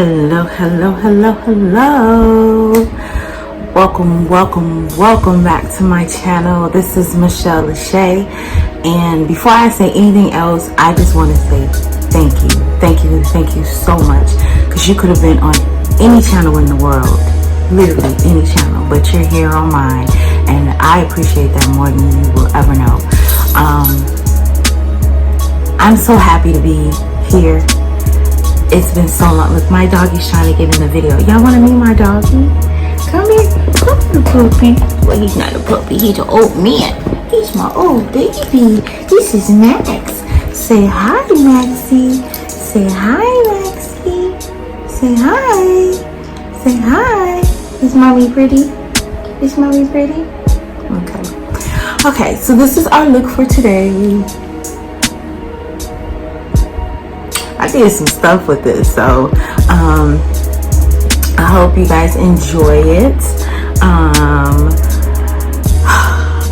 Hello, hello, hello, hello. Welcome back to my channel. This is LaShae, and before I say anything else, I just want to say thank you so much, because you could have been on any channel in the world, literally any channel, but you're here on mine, and I appreciate that more than you will ever know. I'm so happy to be here. It's been so long. Look, my doggy's trying to get in the video. Y'all want to meet my doggy? Come here. Come here, puppy. Well, he's not a puppy. He's an old man. He's my old baby. This is Max. Say hi, Maxie. Say hi, Maxie. Say hi. Say hi. Is mommy pretty? Is mommy pretty? Okay, so this is our look for today. I did some stuff with this, so I hope you guys enjoy it.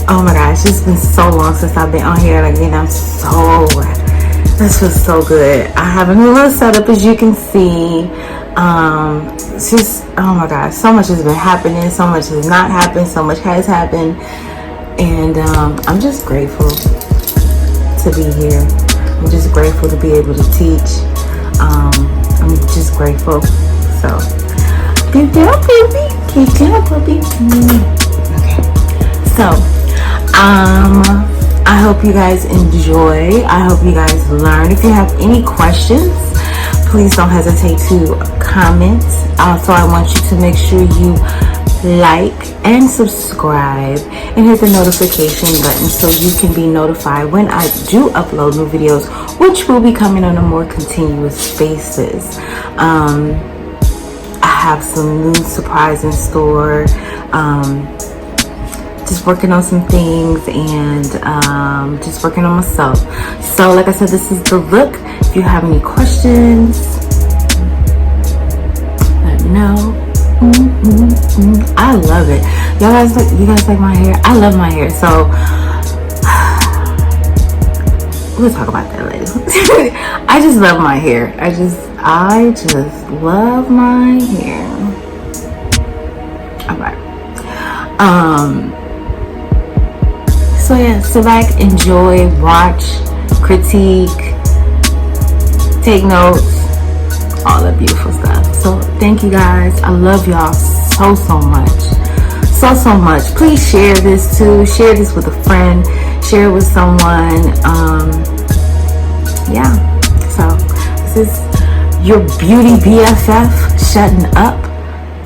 Oh my gosh, it's been so long since I've been on here, like, and this was so good. I have a new little setup, as you can see. It's just, oh my gosh, so much has been happening, so much has not happened, so much has happened, and I'm just grateful to be here. I'm just grateful to be able to teach. I'm just grateful. So, get down, baby. Get down, puppy. Okay. So, I hope you guys enjoy. I hope you guys learn. If you have any questions, please don't hesitate to comment. Also, I want you to make sure you like and subscribe and hit the notification button so you can be notified when I do upload new videos, which will be coming on a more continuous basis. I have some new surprise in store, just working on some things, and just working on myself. So like I said, this is the look. If you have any questions, let me know. I love it. You guys like my hair? I love my hair. So we'll talk about that later. I just love my hair. I just love my hair. Alright. So yeah, sit back, enjoy, watch, critique, take notes, all that beautiful stuff. So thank you guys. I love y'all so much. So much. Please share this too. Share this with a friend. Share it with someone. Yeah. So this is your beauty BFF shutting up,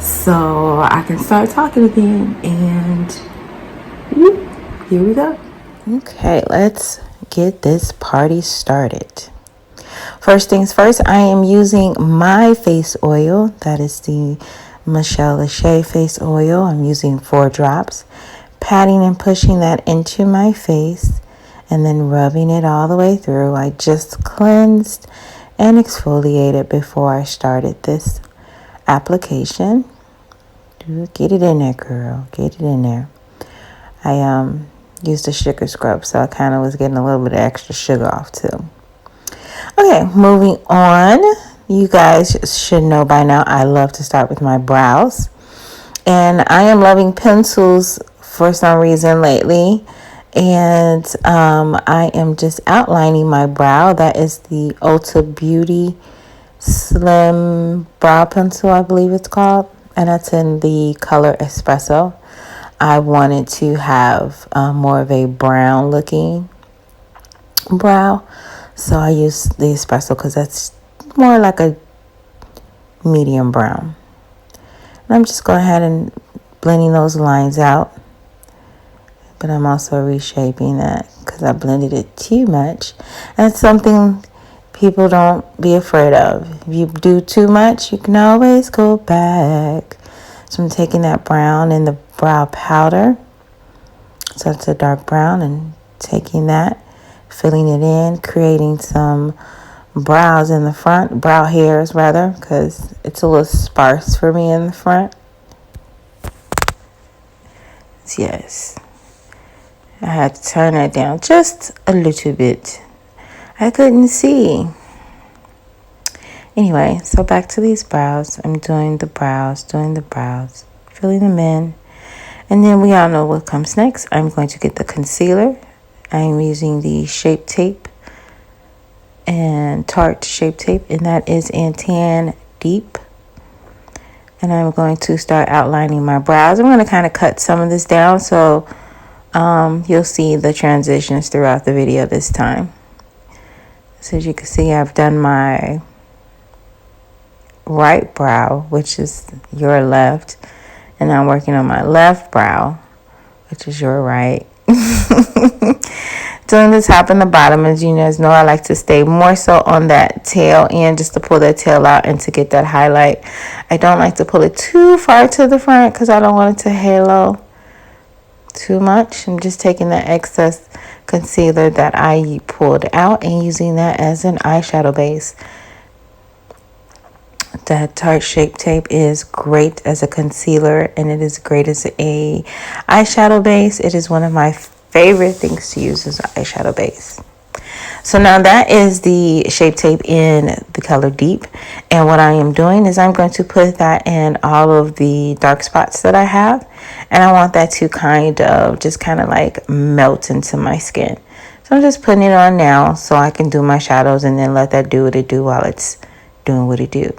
so I can start talking again. And here we go. Okay, let's get this party started. First things first, I am using my face oil. That is the LaShae face oil. I'm using 4 drops, patting and pushing that into my face, and then rubbing it all the way through. I just cleansed and exfoliated before I started this application. Get it in there, girl. Get it in there. I used a sugar scrub, so I kind of was getting a little bit of extra sugar off too. Okay, moving on. You guys should know by now I love to start with my brows. And I am loving pencils for some reason lately. And I am just outlining my brow. That is the Ulta Beauty Slim Brow Pencil, I believe it's called. And that's in the color Espresso. I wanted to have more of a brown looking brow. So I use the Espresso because that's more like a medium brown. And I'm just going ahead and blending those lines out. But I'm also reshaping that because I blended it too much. And it's something people don't be afraid of. If you do too much, you can always go back. So I'm taking that brown and the brow powder. So it's a dark brown, and taking that, filling it in, creating some brows in the front, brow hairs rather, because it's a little sparse for me in the front. Yes, I had to turn that down just a little bit. I couldn't see. Anyway, so back to these brows. I'm doing the brows, filling them in. And then we all know what comes next. I'm going to get the concealer. I'm using the Shape Tape and Tarte Shape Tape, and that is in Tan Deep. And I'm going to start outlining my brows. I'm going to kind of cut some of this down, so you'll see the transitions throughout the video this time. So as you can see, I've done my right brow, which is your left, and I'm working on my left brow, which is your right. Doing the top and the bottom. As you guys know, I like to stay more so on that tail end, just to pull that tail out and to get that highlight. I don't like to pull it too far to the front because I don't want it to halo too much. I'm just taking that excess concealer that I pulled out and using that as an eyeshadow base. That Tarte Shape Tape is great as a concealer, and it is great as a eyeshadow base. It is one of my favorite things to use as an eyeshadow base. So now that is the Shape Tape in the color Deep, and what I am doing is I'm going to put that in all of the dark spots that I have, and I want that to kind of like melt into my skin. So I'm just putting it on now so I can do my shadows and then let that do what it do while it's doing what it do.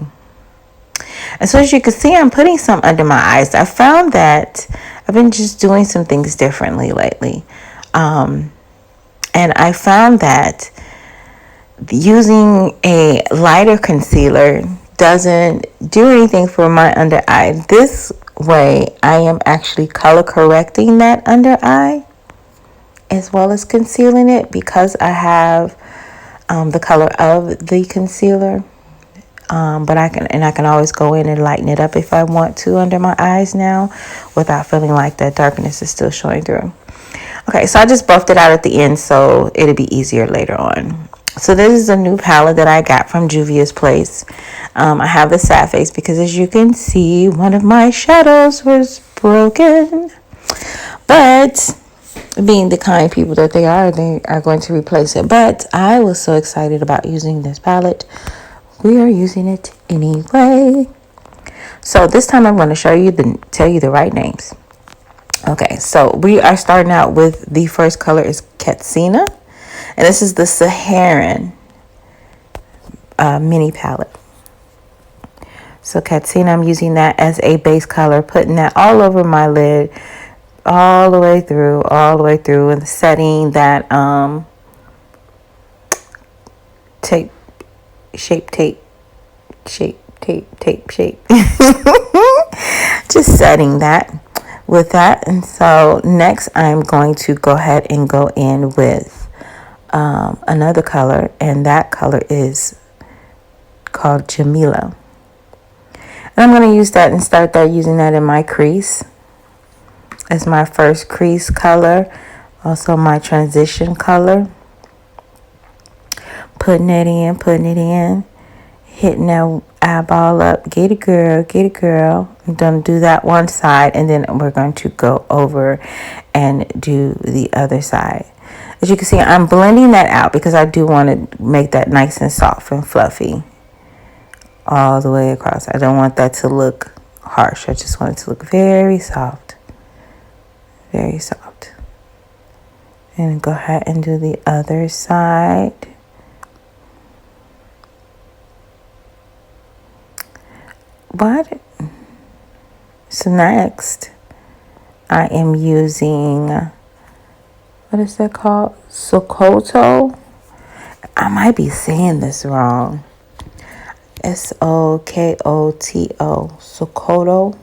And so as you can see, I'm putting some under my eyes. I found that I've been just doing some things differently lately. And I found that using a lighter concealer doesn't do anything for my under eye. This way, I am actually color correcting that under eye as well as concealing it, because I have the color of the concealer. But I can always go in and lighten it up if I want to under my eyes now, without feeling like that darkness is still showing through. Okay, so I just buffed it out at the end so it'll be easier later on. So this is a new palette that I got from Juvia's place. I have the sad face because, as you can see, one of my shadows was broken. But being the kind people that they are going to replace it. But I was so excited about using this palette. We are using it anyway. So this time I'm going to tell you the right names. Okay, so we are starting out with the first color is Katsina, and this is the Saharan mini palette. So Katsina, I'm using that as a base color, putting that all over my lid, all the way through, and setting that shape tape. Just setting that with that. And so next I'm going to go ahead and go in with another color, and that color is called Jamila. And I'm going to use that and start using that in my crease as my first crease color, also my transition color. Putting it in, hitting that eyeball up. Get it, girl. I'm going to do that one side, and then we're going to go over and do the other side. As you can see, I'm blending that out because I do want to make that nice and soft and fluffy all the way across. I don't want that to look harsh. I just want it to look very soft. Very soft. And go ahead and do the other side. But so next I am using, what is that called? Sokoto. I might be saying this wrong. Sokoto. Sokoto.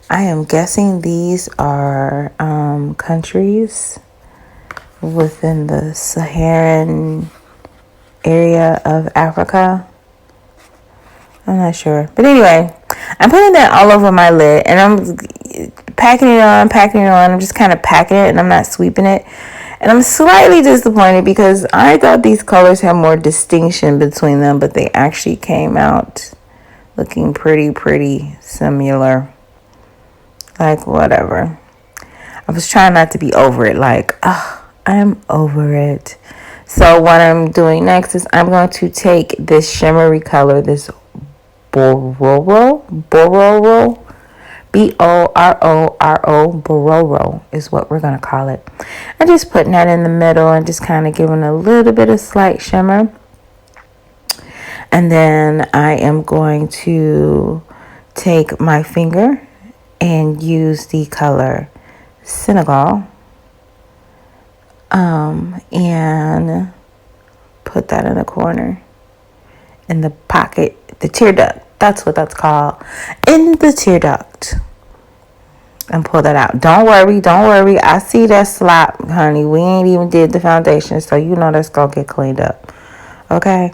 I am guessing these are countries within the Saharan area of Africa. I'm not sure. But anyway, I'm putting that all over my lid, and I'm packing it on. I'm just kind of packing it, and I'm not sweeping it. And I'm slightly disappointed because I thought these colors had more distinction between them, but they actually came out looking pretty similar. Like, whatever. I was trying not to be over it. Like, I'm over it. So what I'm doing next is I'm going to take this shimmery color, this Bororo, Bororo is what we're going to call it. I'm just putting that in the middle and just kind of giving a little bit of slight shimmer. And then I am going to take my finger and use the color Senegal and put that in the corner, in the pocket, the tear duct. That's what that's called, in the tear duct. And pull that out. Don't worry. I see that slop, honey. We ain't even did the foundation, so you know that's gonna get cleaned up. Okay.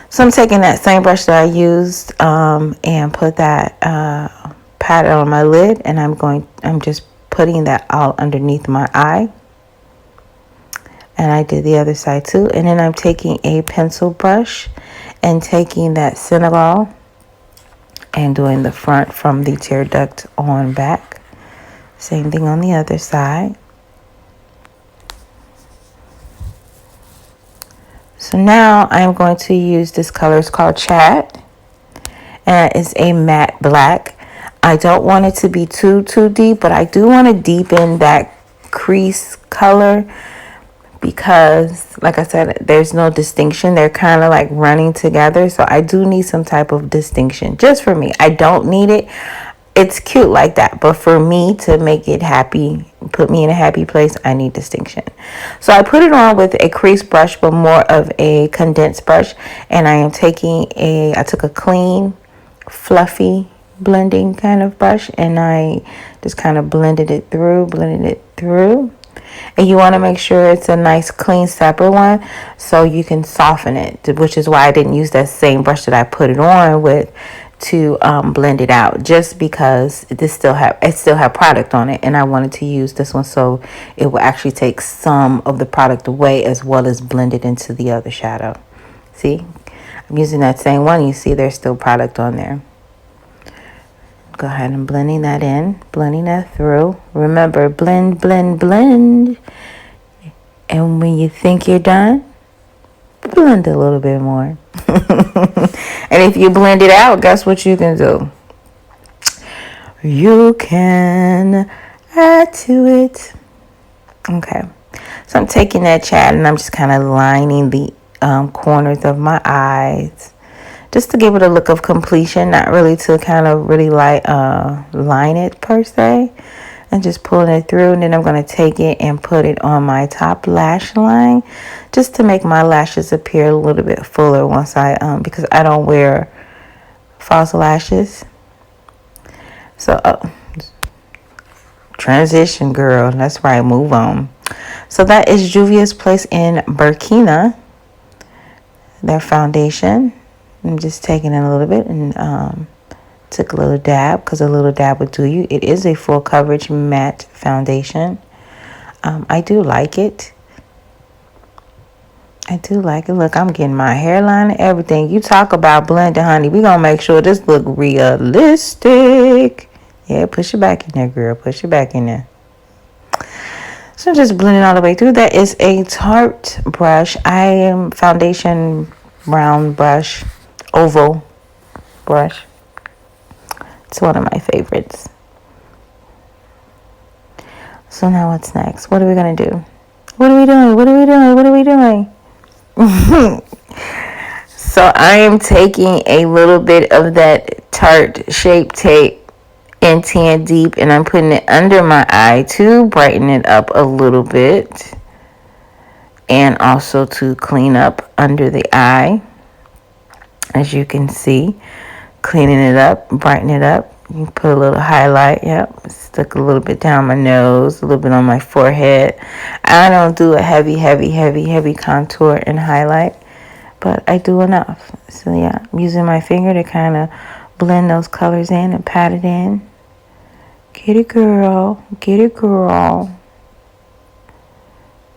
So I'm taking that same brush that I used and put that pattern on my lid, and I'm just putting that all underneath my eye. And I did the other side too. And then I'm taking a pencil brush and taking that Senegal and doing the front from the tear duct on back. Same thing on the other side. So now I'm going to use this color. It's called Chat. And it's a matte black. I don't want it to be too deep, but I do want to deepen that crease color, because like I said, there's no distinction. They're kind of like running together. So I do need some type of distinction just for me. I don't need it. It's cute like that, but for me to make it happy, put me in a happy place, I need distinction. So I put it on with a crease brush, but more of a condensed brush. And I took a clean, fluffy blending kind of brush, and I just kind of blended it through. And you want to make sure it's a nice, clean, separate one so you can soften it, which is why I didn't use that same brush that I put it on with to blend it out, just because it still had product on it, and I wanted to use this one so it will actually take some of the product away as well as blend it into the other shadow. See, I'm using that same one. You see there's still product on there. Go ahead and blending that in, blending that through. Remember, blend. And when you think you're done, blend a little bit more. And if you blend it out, guess what you can do? You can add to it. Okay. So I'm taking that Chat and I'm just kind of lining the corners of my eyes, just to give it a look of completion, not really to kind of really line it per se, and just pulling it through. And then I'm going to take it and put it on my top lash line, just to make my lashes appear a little bit fuller once because I don't wear false lashes. So transition, girl. That's right. Move on. So that is Juvia's Place in Burkina, their foundation. I'm just taking it a little bit and took a little dab, because a little dab would do you. It is a full coverage matte foundation. I do like it. Look, I'm getting my hairline and everything. You talk about blending, honey. We gonna make sure this look realistic. Yeah, push it back in there, girl. Push it back in there. So I'm just blending all the way through. That is a Tarte brush. Foundation round brush, oval brush. It's one of my favorites. So now what's next? What are we gonna do? What are we doing? So I am taking a little bit of that Tarte Shape Tape in Tan Deep, and I'm putting it under my eye to brighten it up a little bit, and also to clean up under the eye. As you can see, cleaning it up, brighten it up. You can put a little highlight. Yep, stuck a little bit down my nose, a little bit on my forehead. I don't do a heavy contour and highlight, but I do enough. So yeah, I'm using my finger to kind of blend those colors in and pat it in. Get it, girl.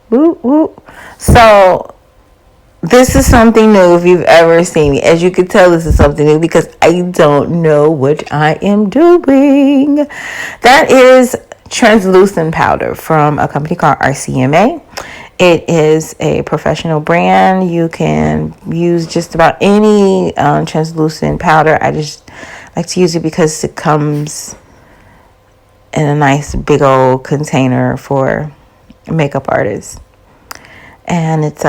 Whoop, whoop. So this is something new if you've ever seen me. As you can tell, this is something new because I don't know what I am doing. That is translucent powder from a company called RCMA. It is a professional brand. You can use just about any translucent powder. I just like to use it because it comes in a nice big old container for makeup artists. And it's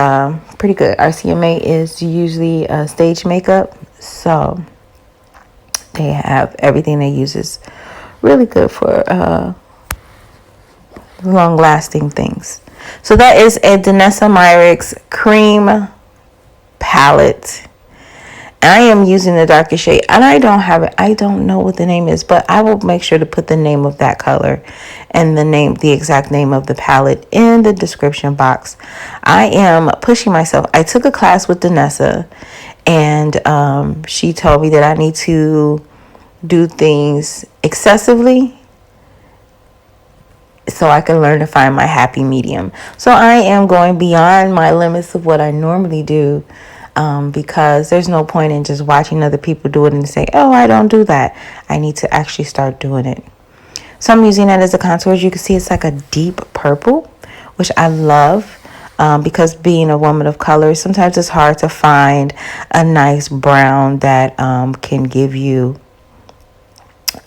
pretty good. RCMA is usually stage makeup, so they have everything they use is really good for long-lasting things. So that is a Danessa Myricks cream palette. I am using the darkest shade, and I don't have it. I don't know what the name is, but I will make sure to put the name of that color and the exact name of the palette in the description box. I am pushing myself. I took a class with Danessa, and she told me that I need to do things excessively so I can learn to find my happy medium. So I am going beyond my limits of what I normally do, because there's no point in just watching other people do it and say, oh, I don't do that. I need to actually start doing it. So I'm using that as a contour. As you can see, it's like a deep purple, which I love, because being a woman of color, sometimes it's hard to find a nice brown that can give you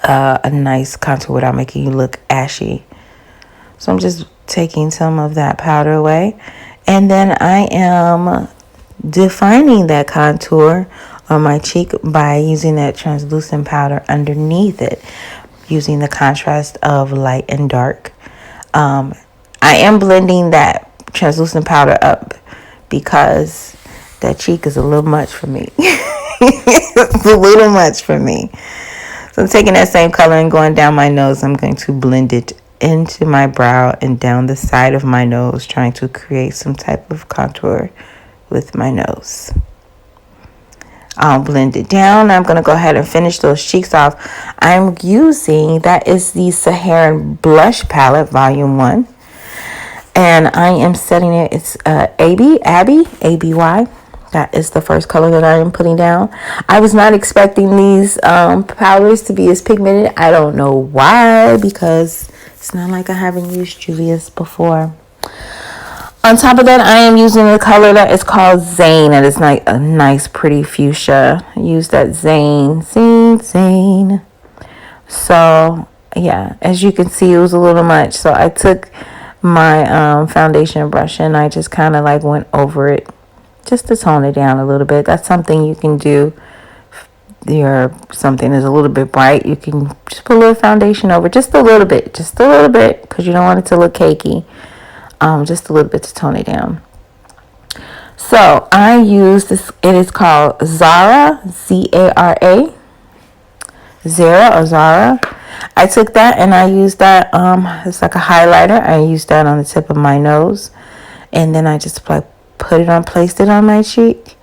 a nice contour without making you look ashy. So I'm just taking some of that powder away, and then I am defining that contour on my cheek by using that translucent powder underneath it, using the contrast of light and dark. I am blending that translucent powder up because that cheek is a little much for me. It's a little much for me. So I'm taking that same color and going down my nose. I'm going to blend it into my brow and down the side of my nose, trying to create some type of contour with my nose. I'll blend it down. I'm going to go ahead and finish those cheeks off. I'm using, that is the Saharan Blush Palette, Volume 1. And I am setting it, it's Abby, A-B-Y. That is the first color that I am putting down. I was not expecting these powders to be as pigmented. I don't know why, because it's not like I haven't used Juvia's before. On top of that, I am using a color that is called Zane. It is like a nice, pretty fuchsia. I use that Zane. So, yeah, as you can see, it was a little much. So I took my foundation brush and I just kind of like went over it just to tone it down a little bit. That's something you can do. Something is a little bit bright, you can just put a little foundation over, just a little bit, because you don't want it to look cakey. Just a little bit to tone it down. So I use this, it is called Zara, Z-A-R-A, Zara or Zara. I took that and I used that, it's like a highlighter. I used that on the tip of my nose, and then I just placed it on my cheek.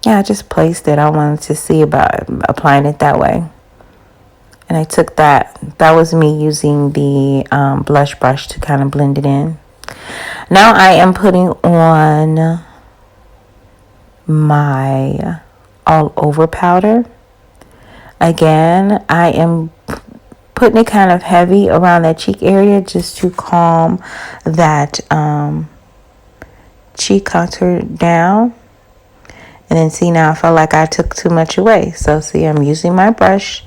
Yeah, I just placed it. I wanted to see about applying it that way. And I took that was me using the blush brush to kind of blend it in. Now I am putting on my all over powder. Again, I am putting it kind of heavy around that cheek area just to calm that cheek contour down. And then see, now I felt like I took too much away. So see, I'm using my brush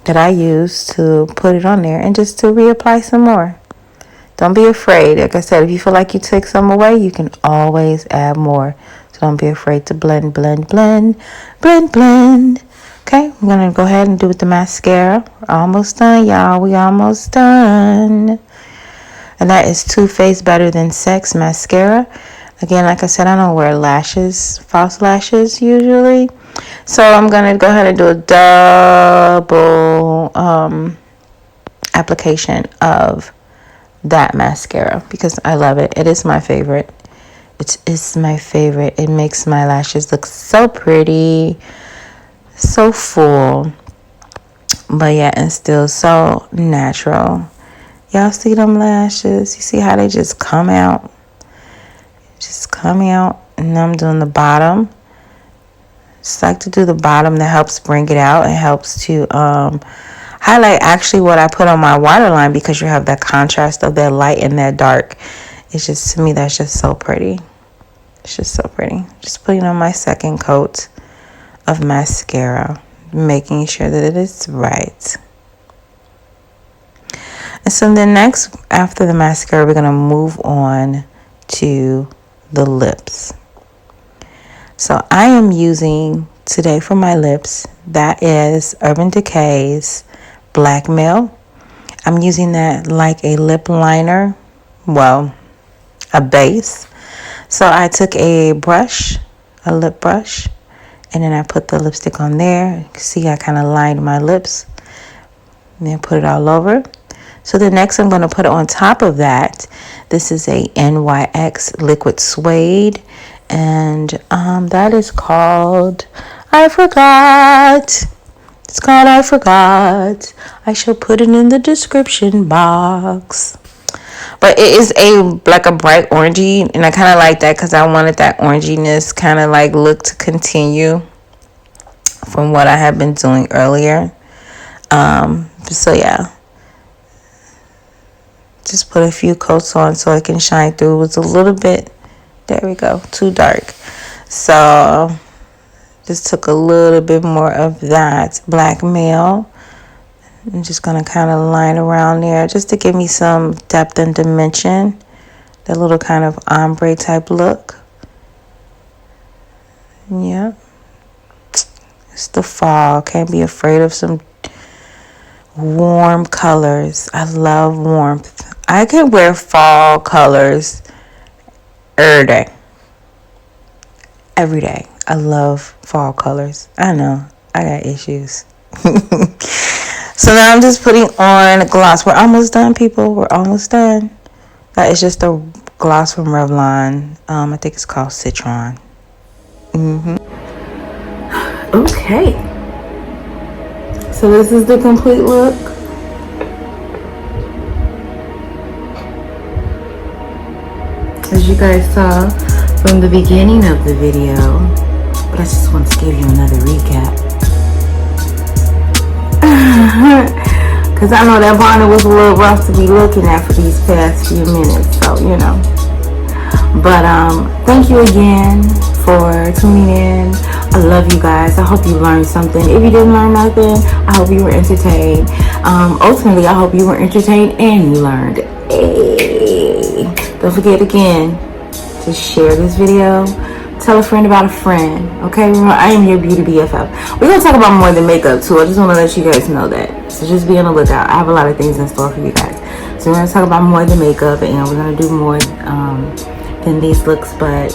that I use to put it on there and just to reapply some more. Don't be afraid. Like I said, if you feel like you took some away, you can always add more. So don't be afraid to blend. Okay, I'm going to go ahead and do with the mascara. We're almost done, y'all. We almost done. And that is Too Faced Better Than Sex mascara. Again, like I said, I don't wear lashes, false lashes usually. So I'm going to go ahead and do a double application of that mascara because I love it. It is my favorite. It's my favorite. It makes my lashes look so pretty, so full, but yeah, and still so natural. Y'all see them lashes? You see how they just come out? Just coming out. And I'm doing the bottom. Just like to do the bottom. That helps bring it out. It helps to highlight actually what I put on my waterline, because you have that contrast of that light and that dark. it's just, to me, that's just so pretty. It's just so pretty. Just putting on my second coat of mascara, making sure that it is right. And so then next, after the mascara, we're going to move on to the lips. So I am using today for my lips, that is Urban Decay's Blackmail. I'm using that like a lip liner, well, a base. So I took a brush, a lip brush, and then I put the lipstick on there. You can see I kind of lined my lips and then put it all over. So the next I'm going to put it on top of that. This is a NYX liquid suede, and that is called, I forgot. It's called I Forgot. I shall put it in the description box. But it is like a bright orangey, and I kind of like that because I wanted that oranginess kind of like look to continue from what I had been doing earlier. So yeah, just put a few coats on so it can shine through. It was a little bit, there we go, too dark. So just took a little bit more of that Blackmail. I'm just going to kind of line around there just to give me some depth and dimension. That little kind of ombre type look. Yeah. It's the fall. Can't be afraid of some warm colors. I love warmth. I can wear fall colors every day. Every day. I love fall colors. I know. I got issues. So now I'm just putting on gloss. We're almost done, people. We're almost done. That is just a gloss from Revlon. I think it's called Citrine. Okay. So this is the complete look. As you guys saw from the beginning of the video, but I just want to give you another recap. Because I know that bonnet was a little rough to be looking at for these past few minutes, so you know. But thank you again for tuning in. I love you guys. I hope you learned something. If you didn't learn nothing, I hope you were entertained. Ultimately, I hope you were entertained and you learned. Hey. Don't forget again to share this video. Tell a friend about a friend. Okay, remember, I am your beauty BFF. We're gonna talk about more than makeup too. I just want to let you guys know that. So just be on the lookout. I have a lot of things in store for you guys. So we're gonna talk about more than makeup, and we're gonna do more than these looks. But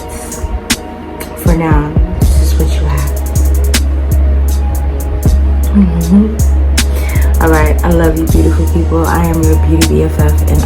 for now, this is what you have. All right, I love you, beautiful people. I am your beauty BFF, and